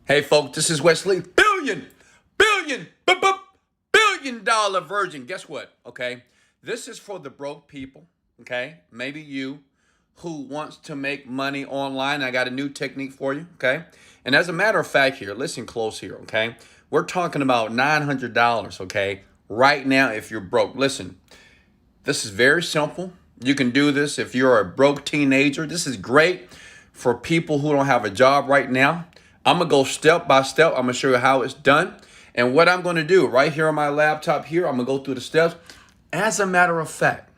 Hey, folks, this is Wesley, billion dollar virgin. Guess what? Okay, this is for the broke people. Okay, maybe you who wants to make money online. I got a new technique for you. Okay, and as a matter of fact, here, listen close here. Okay, we're talking about $900. Okay, right now, if you're broke, listen. This is very simple. You can do this if you're a broke teenager. This is great for people who don't have a job right now. I'm going to go step by step. I'm going to show you how it's done. And what I'm going to do right here on my laptop here, I'm going to go through the steps. As a matter of fact,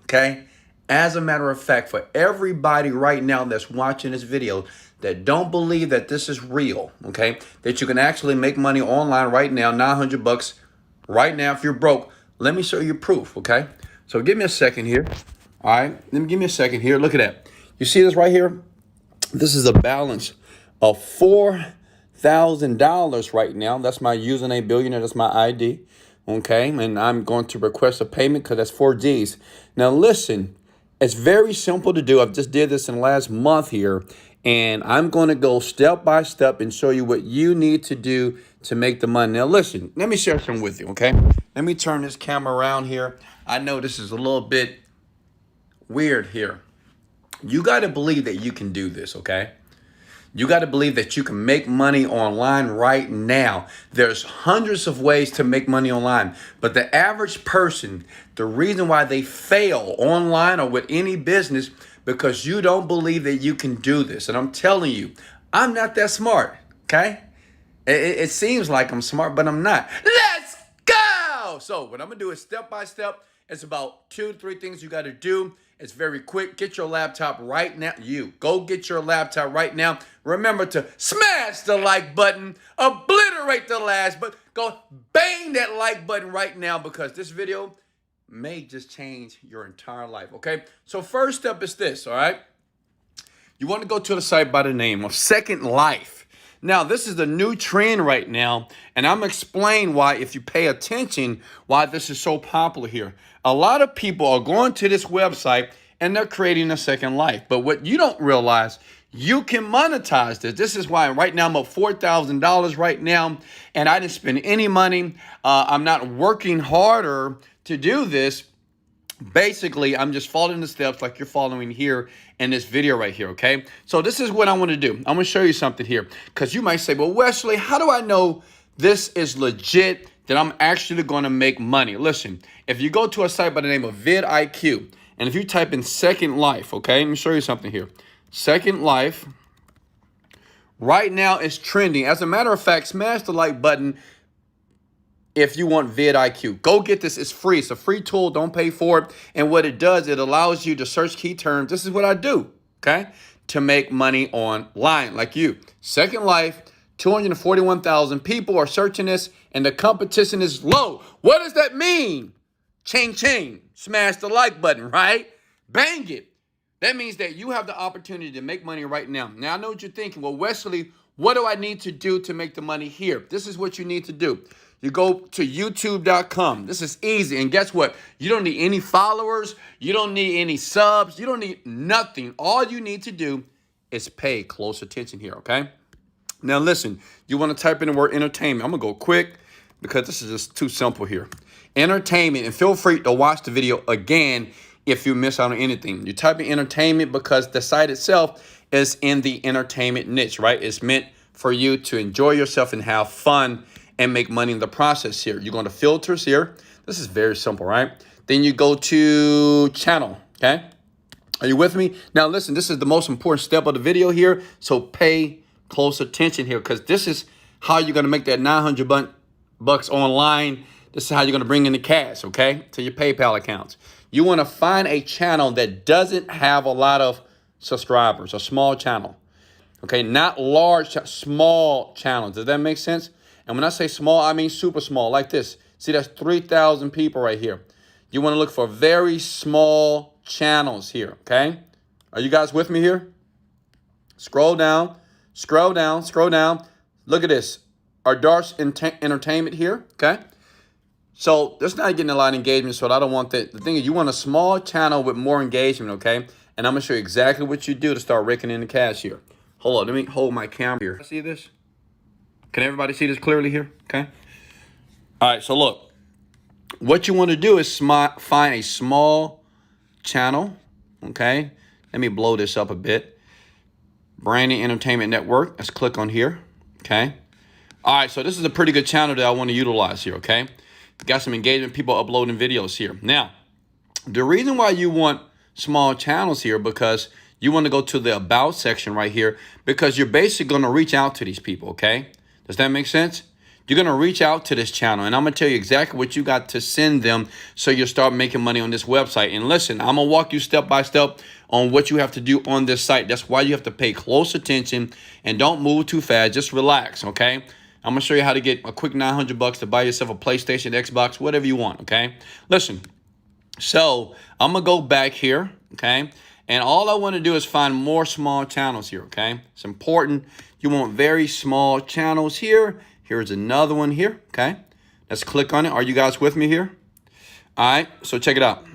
okay? As a matter of fact, for everybody right now that's watching this video that don't believe that this is real, okay? That you can actually make money online right now, 900 bucks right now if you're broke. Let me show you proof, okay? So give me a second here. All right, let me give me a second here. Look at that. You see this right here? This is a balance of $4,000 right now. That's my username, billionaire. That's my ID, okay? And I'm going to request a payment because that's 4Gs. Now listen, it's very simple to do. I've just did this in the last month here, and I'm going to go step by step and show you what you need to do to make the money. Now listen, let me share something with you, okay? Let me turn this camera around here. I know this is a little bit weird here. You got to believe that you can do this, okay? You got to believe that you can make money online right now. There's hundreds of ways to make money online, but the average person, the reason why they fail online or with any business, because you don't believe that you can do this. And I'm telling you, I'm not that smart, okay? It seems like I'm smart, but I'm not. Let's go! So what I'm going to do is step by step. It's about 2 to 3 things you got to do. It's very quick. Get your laptop right now. Go get your laptop right now. Remember to smash the like button, obliterate the last, but go bang that like button right now because this video may just change your entire life, okay? So first step is this, all right? You want to go to the site by the name of Second Life. Now, this is the new trend right now, and I'm going to explain why, if you pay attention, why this is so popular here. A lot of people are going to this website, and they're creating a second life. But what you don't realize, you can monetize this. This is why right now I'm up $4,000 right now, and I didn't spend any money. I'm not working harder to do this. Basically, I'm just following the steps like you're following here in this video right here, okay? So this is what I want to do. I'm going to show you something here because you might say, well, Wesley, how do I know this is legit, that I'm actually going to make money? Listen, if you go to a site by the name of vidIQ, and if you type in Second Life, okay, let me show you something here. Second Life, right now it's trending. As a matter of fact, smash the like button if you want vidIQ. Go get this. It's free. It's a free tool. Don't pay for it. And what it does, it allows you to search key terms. This is what I do, okay, to make money online like you. Second Life, 241,000 people are searching this, and the competition is low. What does that mean? Ching, ching. Smash the like button, right? Bang it. That means that you have the opportunity to make money right now. Now, I know what you're thinking. Well, Wesley, what do I need to do to make the money here? This is what you need to do. You go to youtube.com. This is easy. And guess what? You don't need any followers. You don't need any subs. You don't need nothing. All you need to do is pay close attention here, okay? Now, listen, you want to type in the word entertainment. I'm going to go quick because this is just too simple here. Entertainment, and feel free to watch the video again if you miss out on anything. You type in entertainment because the site itself is in the entertainment niche, right? It's meant for you to enjoy yourself and have fun and make money in the process here. You go to filters here. This is very simple, right? Then you go to channel, okay? Are you with me? Now, listen, this is the most important step of the video here, so pay close attention here because this is how you're going to make that 900 bucks online. This is how you're going to bring in the cash, okay, to your PayPal accounts. You want to find a channel that doesn't have a lot of subscribers, a small channel, okay? Not large, small channels. Does that make sense? And when I say small, I mean super small, like this. See, that's 3,000 people right here. You want to look for very small channels here, okay? Are you guys with me here? Scroll down, scroll down, scroll down. Look at this. Ardarsh Entertainment here, okay? So that's not getting a lot of engagement, so I don't want that. The thing is, you want a small channel with more engagement, okay? And I'm going to show you exactly what you do to start raking in the cash here. Hold on, let me hold my camera here. See this? Can everybody see this clearly here? Okay. All right, so look, what you want to do is find a small channel, okay? Let me blow this up a bit. Branding Entertainment Network. Let's click on here, okay? All right, so this is a pretty good channel that I want to utilize here, okay? Got some engagement, people uploading videos here. Now, the reason why you want small channels here, because you want to go to the About section right here, because you're basically going to reach out to these people, okay? Does that make sense? You're going to reach out to this channel, and I'm going to tell you exactly what you got to send them so you'll start making money on this website. And listen, I'm going to walk you step by step on what you have to do on this site. That's why you have to pay close attention and don't move too fast. Just relax, okay? I'm going to show you how to get a quick $900 to buy yourself a PlayStation, Xbox, whatever you want, okay? Listen, so I'm going to go back here, okay? And all I want to do is find more small channels here, okay? It's important. You want very small channels here. Here's another one here, okay? Let's click on it. Are you guys with me here? All right, so check it out.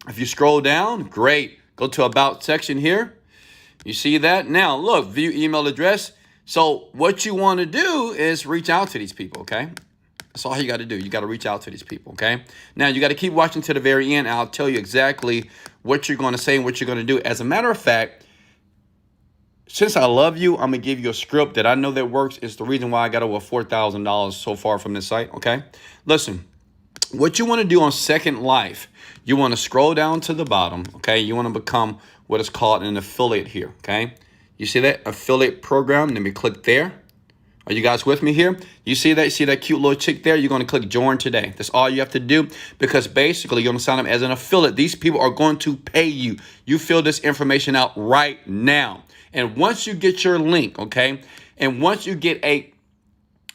If you scroll down, great. Go to About section here. You see that? Now, look, view email address. So what you want to do is reach out to these people, okay? That's all you got to do. You got to reach out to these people, okay? Now, you got to keep watching to the very end. I'll tell you exactly what you're going to say and what you're going to do. As a matter of fact, since I love you, I'm going to give you a script that I know that works. It's the reason why I got over $4,000 so far from this site, okay? Listen, what you want to do on Second Life, you want to scroll down to the bottom, okay? You want to become what is called an affiliate here, okay? You see that affiliate program? Let me click there. Are you guys with me here? You see that? You see that cute little chick there? You're going to click join today. That's all you have to do, because basically you're going to sign up as an affiliate. These people are going to pay you. You fill this information out right now. And once you get your link, okay, and once you get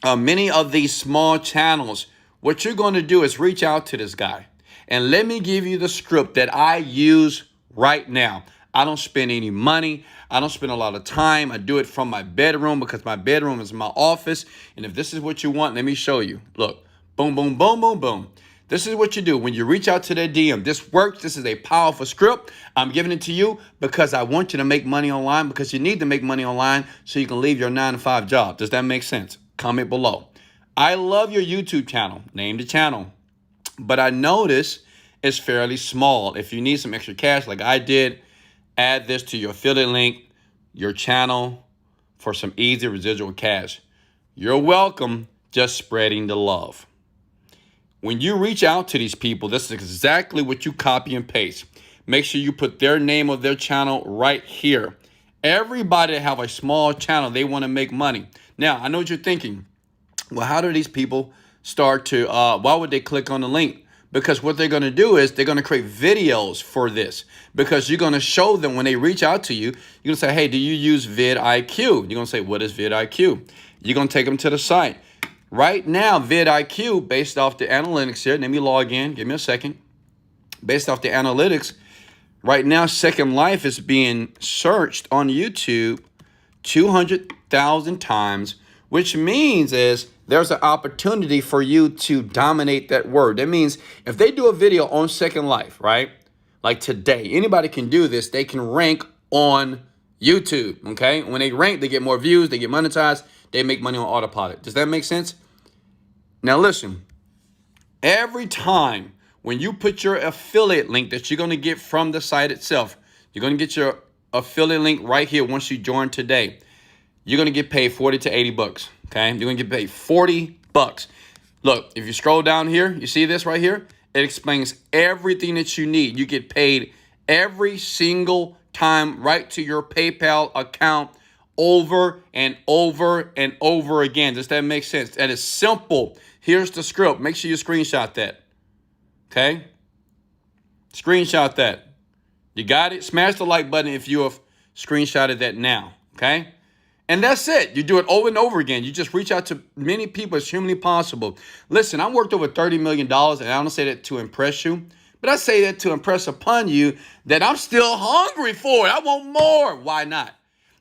many of these small channels, what you're going to do is reach out to this guy. And let me give you the script that I use right now. I don't spend any money. I don't spend a lot of time. I do it from my bedroom, because my bedroom is my office. And if this is what you want, let me show you. Look, boom, boom, boom, boom, boom. This is what you do when you reach out to their DM. This works. This is a powerful script. I'm giving it to you because I want you to make money online, because you need to make money online so you can leave your 9-to-5 job. Does that make sense? Comment below. I love your YouTube channel. Name the channel. But I notice it's fairly small. If you need some extra cash like I did, add this to your affiliate link, your channel, for some easy residual cash. You're welcome. Just spreading the love. When you reach out to these people, this is exactly what you copy and paste. Make sure you put their name of their channel right here. Everybody that have a small channel, they want to make money. Now, I know what you're thinking. Well, how do these people start to, why would they click on the link? Because what they're going to do is they're going to create videos for this, because you're going to show them when they reach out to you. You're going to say, hey, do you use vidIQ? You're going to say, what is vidIQ? You're going to take them to the site. Right now, vidIQ, based off the analytics here, let me log in. Give me a second. Based off the analytics, right now, Second Life is being searched on YouTube 200,000 times, which means is there's an opportunity for you to dominate that word. That means if they do a video on Second Life, right, like today, anybody can do this. They can rank on YouTube, okay? When they rank, they get more views, they get monetized, they make money on autopilot. Does that make sense? Now listen, every time when you put your affiliate link that you're going to get from the site itself, you're going to get your affiliate link right here once you join today. You're going to get paid 40 to 80 bucks, okay? You're going to get paid 40 bucks. Look, if you scroll down here, you see this right here? It explains everything that you need. You get paid every single time right to your PayPal account, over and over and over again. Does that make sense? That is simple. Here's the script. Make sure you screenshot that. Okay? Screenshot that. You got it? Smash the like button if you have screenshotted that now. Okay? And that's it. You do it over and over again. You just reach out to many people as humanly possible. Listen, I worked over $30 million, and I don't say that to impress you, but I say that to impress upon you that I'm still hungry for it. I want more. Why not?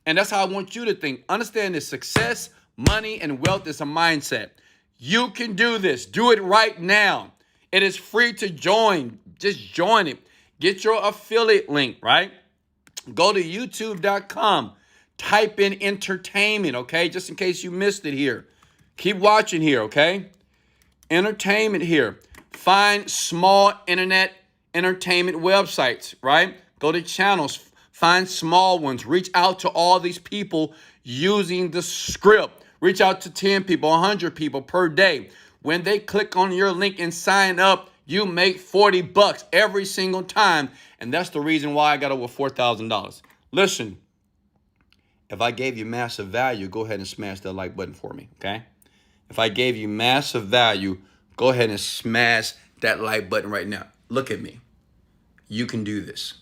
And that's how I want you to think. Understand that success, money, and wealth is a mindset. You can do this. Do it right now. It is free to join. Just join it. Get your affiliate link, right? Go to youtube.com. type in entertainment, okay? Just in case you missed it here. Keep watching here, okay? Entertainment here. Find small internet entertainment websites, right? Go to channels, find small ones. Reach out to all these people using the script. Reach out to 10 people, 100 people per day. When they click on your link and sign up, you make $40 every single time. And that's the reason why I got over $4,000. Listen, if I gave you massive value, go ahead and smash that like button for me, okay? If I gave you massive value, go ahead and smash that like button right now. Look at me. You can do this.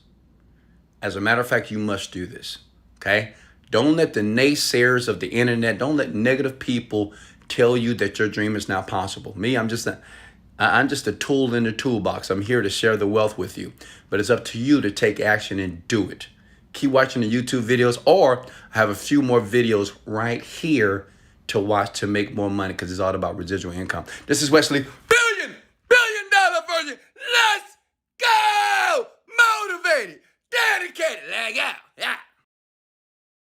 As a matter of fact, you must do this, okay? Don't let the naysayers of the internet, don't let negative people tell you that your dream is not possible. Me, I'm just a tool in the toolbox. I'm here to share the wealth with you. But it's up to you to take action and do it. Keep watching the YouTube videos, or I have a few more videos right here to watch to make more money, because it's all about residual income. This is Wesley, billion dollar version. Let's go! Motivated, dedicated, let go. Yeah.